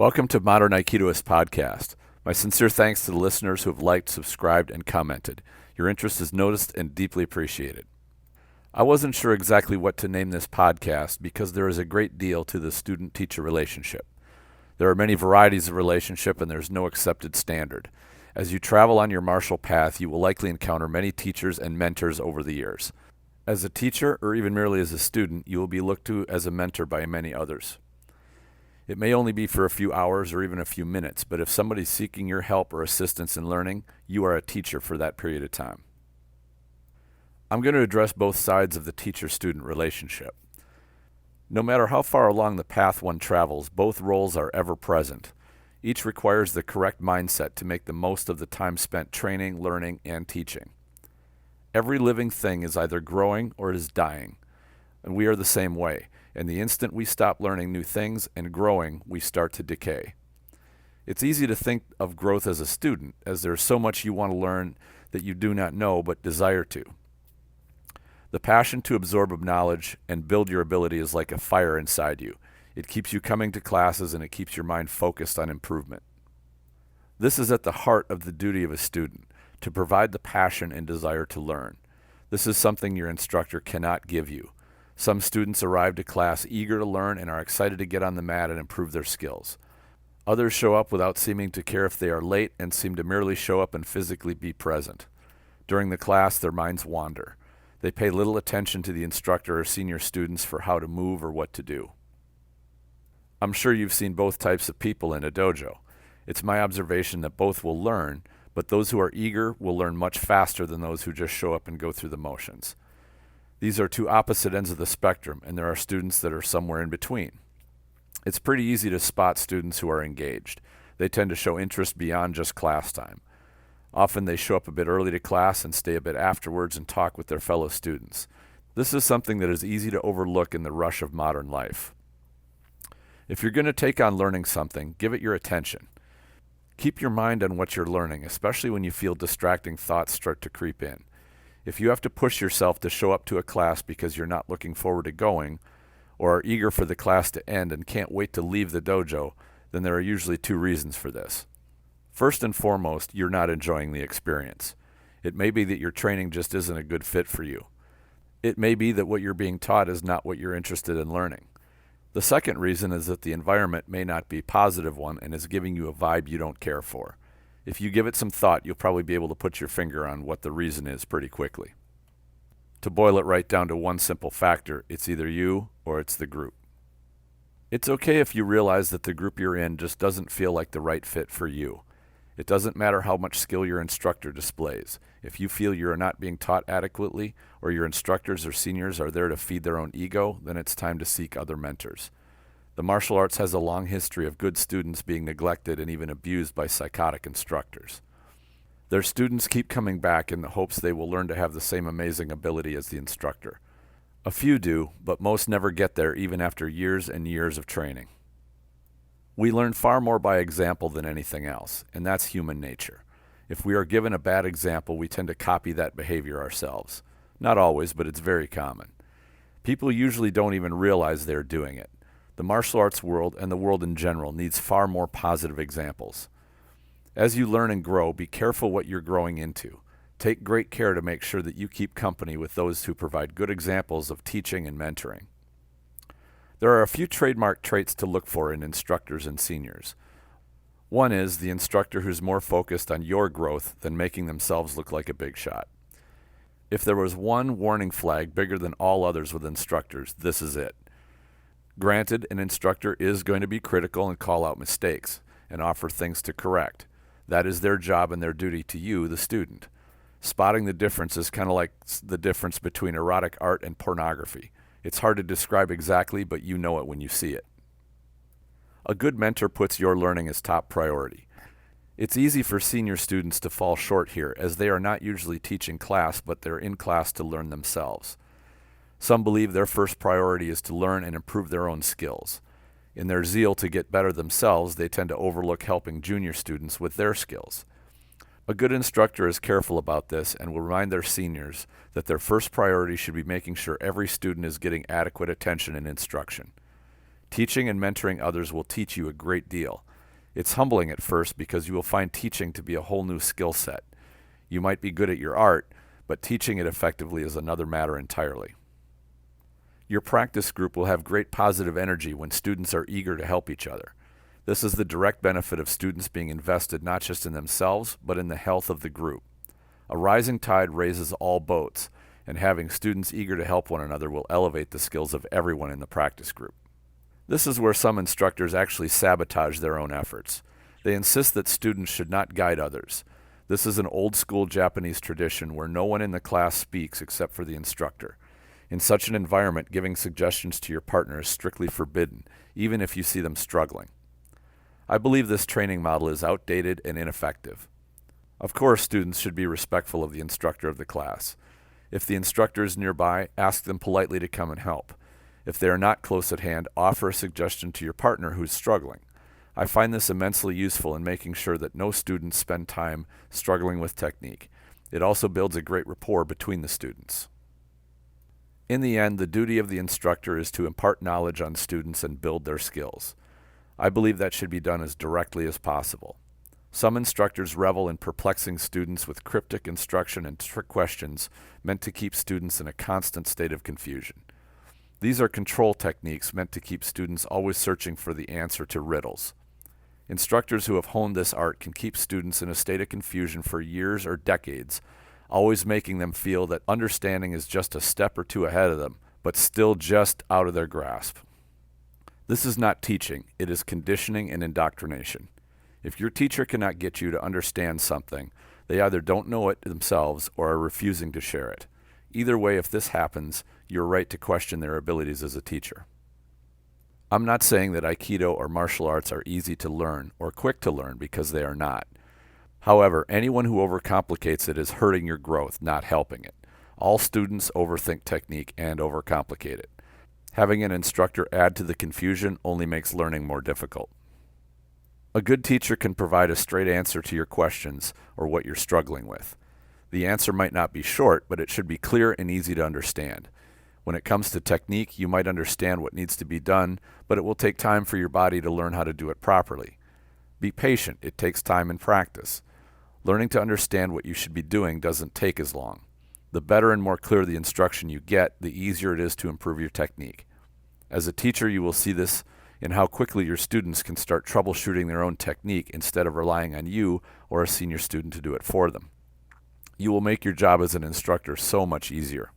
Welcome to Modern Aikidoist Podcast. My sincere thanks to the listeners who have liked, subscribed, and commented. Your interest is noticed and deeply appreciated. I wasn't sure exactly what to name this podcast because there is a great deal to the student-teacher relationship. There are many varieties of relationship and there's no accepted standard. As you travel on your martial path, you will likely encounter many teachers and mentors over the years. As a teacher, or even merely as a student, you will be looked to as a mentor by many others. It may only be for a few hours or even a few minutes, but if somebody's seeking your help or assistance in learning, you are a teacher for that period of time. I'm going to address both sides of the teacher-student relationship. No matter how far along the path one travels, both roles are ever present. Each requires the correct mindset to make the most of the time spent training, learning, and teaching. Every living thing is either growing or it is dying, and we are the same way. And the instant we stop learning new things and growing, we start to decay. It's easy to think of growth as a student, as there's so much you want to learn that you do not know but desire to. The passion to absorb of knowledge and build your ability is like a fire inside you. It keeps you coming to classes and it keeps your mind focused on improvement. This is at the heart of the duty of a student, to provide the passion and desire to learn. This is something your instructor cannot give you. Some students arrive to class eager to learn and are excited to get on the mat and improve their skills. Others show up without seeming to care if they are late and seem to merely show up and physically be present. During the class, their minds wander. They pay little attention to the instructor or senior students for how to move or what to do. I'm sure you've seen both types of people in a dojo. It's my observation that both will learn, but those who are eager will learn much faster than those who just show up and go through the motions. These are two opposite ends of the spectrum, and there are students that are somewhere in between. It's pretty easy to spot students who are engaged. They tend to show interest beyond just class time. Often they show up a bit early to class and stay a bit afterwards and talk with their fellow students. This is something that is easy to overlook in the rush of modern life. If you're going to take on learning something, give it your attention. Keep your mind on what you're learning, especially when you feel distracting thoughts start to creep in. If you have to push yourself to show up to a class because you're not looking forward to going, or are eager for the class to end and can't wait to leave the dojo, then there are usually two reasons for this. First and foremost, you're not enjoying the experience. It may be that your training just isn't a good fit for you. It may be that what you're being taught is not what you're interested in learning. The second reason is that the environment may not be a positive one and is giving you a vibe you don't care for. If you give it some thought, you'll probably be able to put your finger on what the reason is pretty quickly. To boil it right down to one simple factor, it's either you or it's the group. It's okay if you realize that the group you're in just doesn't feel like the right fit for you. It doesn't matter how much skill your instructor displays. If you feel you are not being taught adequately, or your instructors or seniors are there to feed their own ego, then it's time to seek other mentors. The martial arts has a long history of good students being neglected and even abused by psychotic instructors. Their students keep coming back in the hopes they will learn to have the same amazing ability as the instructor. A few do, but most never get there even after years and years of training. We learn far more by example than anything else, and that's human nature. If we are given a bad example, we tend to copy that behavior ourselves. Not always, but it's very common. People usually don't even realize they're doing it. The martial arts world and the world in general needs far more positive examples. As you learn and grow, be careful what you're growing into. Take great care to make sure that you keep company with those who provide good examples of teaching and mentoring. There are a few trademark traits to look for in instructors and seniors. One is the instructor who's more focused on your growth than making themselves look like a big shot. If there was one warning flag bigger than all others with instructors, this is it. Granted, an instructor is going to be critical and call out mistakes and offer things to correct. That is their job and their duty to you, the student. Spotting the difference is kind of like the difference between erotic art and pornography. It's hard to describe exactly, but you know it when you see it. A good mentor puts your learning as top priority. It's easy for senior students to fall short here, as they are not usually teaching class, but they're in class to learn themselves. Some believe their first priority is to learn and improve their own skills. In their zeal to get better themselves, they tend to overlook helping junior students with their skills. A good instructor is careful about this and will remind their seniors that their first priority should be making sure every student is getting adequate attention and instruction. Teaching and mentoring others will teach you a great deal, It's humbling at first because you will find teaching to be a whole new skill set. You might be good at your art, but teaching it effectively is another matter entirely. Your practice group will have great positive energy when students are eager to help each other. This is the direct benefit of students being invested not just in themselves, but in the health of the group. A rising tide raises all boats, and having students eager to help one another will elevate the skills of everyone in the practice group. This is where some instructors actually sabotage their own efforts. They insist that students should not guide others. This is an old-school Japanese tradition where no one in the class speaks except for the instructor. In such an environment, giving suggestions to your partner is strictly forbidden, even if you see them struggling. I believe this training model is outdated and ineffective. Of course, students should be respectful of the instructor of the class. If the instructor is nearby, ask them politely to come and help. If they are not close at hand, offer a suggestion to your partner who's struggling. I find this immensely useful in making sure that no students spend time struggling with technique. It also builds a great rapport between the students. In the end, the duty of the instructor is to impart knowledge on students and build their skills. I believe that should be done as directly as possible. Some instructors revel in perplexing students with cryptic instruction and trick questions meant to keep students in a constant state of confusion. These are control techniques meant to keep students always searching for the answer to riddles. Instructors who have honed this art can keep students in a state of confusion for years or decades, always making them feel that understanding is just a step or two ahead of them, but still just out of their grasp. This is not teaching, it is conditioning and indoctrination. If your teacher cannot get you to understand something, they either don't know it themselves or are refusing to share it. Either way, if this happens, you're right to question their abilities as a teacher. I'm not saying that Aikido or martial arts are easy to learn or quick to learn, because they are not. However, anyone who overcomplicates it is hurting your growth, not helping it. All students overthink technique and overcomplicate it. Having an instructor add to the confusion only makes learning more difficult. A good teacher can provide a straight answer to your questions or what you're struggling with. The answer might not be short, but it should be clear and easy to understand. When it comes to technique, you might understand what needs to be done, but it will take time for your body to learn how to do it properly. Be patient, it takes time and practice. Learning to understand what you should be doing doesn't take as long. The better and more clear the instruction you get, the easier it is to improve your technique. As a teacher, you will see this in how quickly your students can start troubleshooting their own technique instead of relying on you or a senior student to do it for them. You will make your job as an instructor so much easier.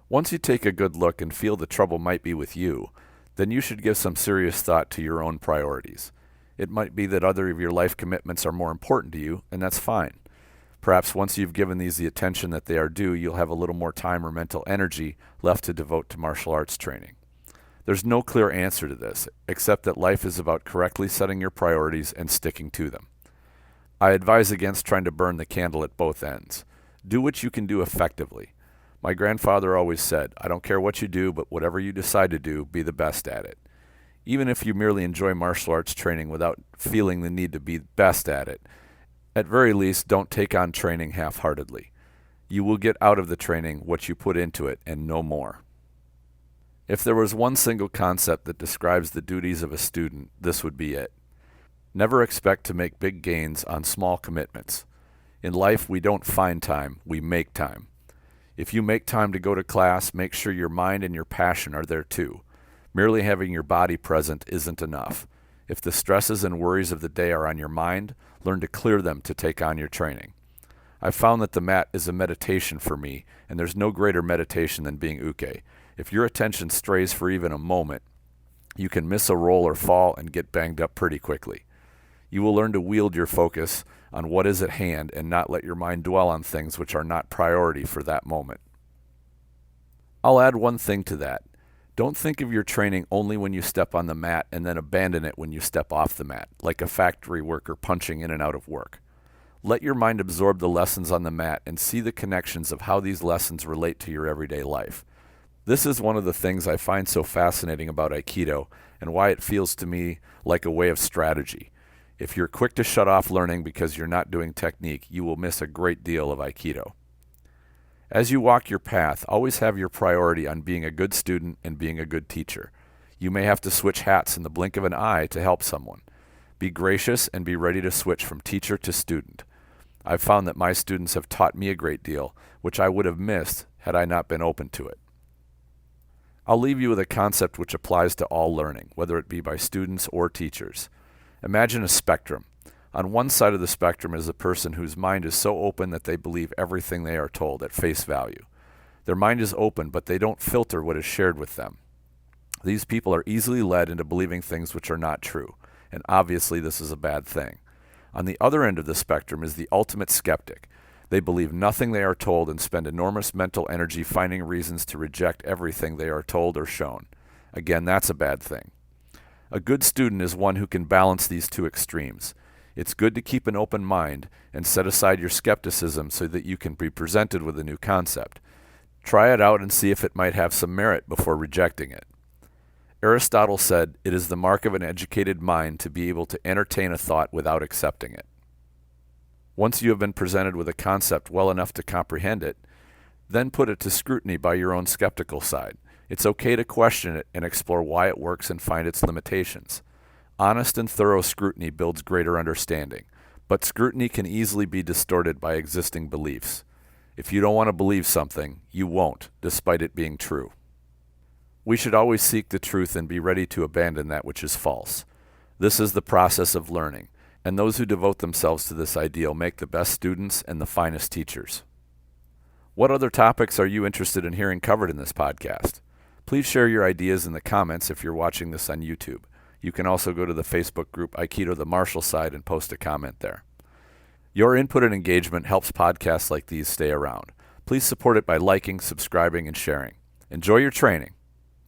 Once you take a good look and feel the trouble might be with you, then you should give some serious thought to your own priorities. It might be that other of your life commitments are more important to you, and that's fine. Perhaps once you've given these the attention that they are due, you'll have a little more time or mental energy left to devote to martial arts training. There's no clear answer to this, except that life is about correctly setting your priorities and sticking to them. I advise against trying to burn the candle at both ends. Do what you can do effectively. My grandfather always said, I don't care what you do, but whatever you decide to do, be the best at it. Even if you merely enjoy martial arts training without feeling the need to be best at it, at very least, don't take on training half-heartedly. You will get out of the training what you put into it and no more. If there was one single concept that describes the duties of a student, this would be it. Never expect to make big gains on small commitments. In life, we don't find time, we make time. If you make time to go to class, make sure your mind and your passion are there too. Merely having your body present isn't enough. If the stresses and worries of the day are on your mind, learn to clear them to take on your training. I've found that the mat is a meditation for me, and there's no greater meditation than being uke. If your attention strays for even a moment, you can miss a roll or fall and get banged up pretty quickly. You will learn to wield your focus on what is at hand and not let your mind dwell on things which are not priority for that moment. I'll add one thing to that. Don't think of your training only when you step on the mat and then abandon it when you step off the mat, like a factory worker punching in and out of work. Let your mind absorb the lessons on the mat and see the connections of how these lessons relate to your everyday life. This is one of the things I find so fascinating about Aikido and why it feels to me like a way of strategy. If you're quick to shut off learning because you're not doing technique, you will miss a great deal of Aikido. As you walk your path, always have your priority on being a good student and being a good teacher. You may have to switch hats in the blink of an eye to help someone. Be gracious and be ready to switch from teacher to student. I've found that my students have taught me a great deal, which I would have missed had I not been open to it. I'll leave you with a concept which applies to all learning, whether it be by students or teachers. Imagine a spectrum. On one side of the spectrum is a person whose mind is so open that they believe everything they are told at face value. Their mind is open, but they don't filter what is shared with them. These people are easily led into believing things which are not true, and obviously this is a bad thing. On the other end of the spectrum is the ultimate skeptic. They believe nothing they are told and spend enormous mental energy finding reasons to reject everything they are told or shown. Again, that's a bad thing. A good student is one who can balance these two extremes. It's good to keep an open mind and set aside your skepticism so that you can be presented with a new concept. Try it out and see if it might have some merit before rejecting it. Aristotle said, "It is the mark of an educated mind to be able to entertain a thought without accepting it." Once you have been presented with a concept well enough to comprehend it, then put it to scrutiny by your own skeptical side. It's okay to question it and explore why it works and find its limitations. Honest and thorough scrutiny builds greater understanding, but scrutiny can easily be distorted by existing beliefs. If you don't want to believe something, you won't, despite it being true. We should always seek the truth and be ready to abandon that which is false. This is the process of learning, and those who devote themselves to this ideal make the best students and the finest teachers. What other topics are you interested in hearing covered in this podcast? Please share your ideas in the comments if you're watching this on YouTube. You can also go to the Facebook group Aikido the Martial Side and post a comment there. Your input and engagement helps podcasts like these stay around. Please support it by liking, subscribing, and sharing. Enjoy your training.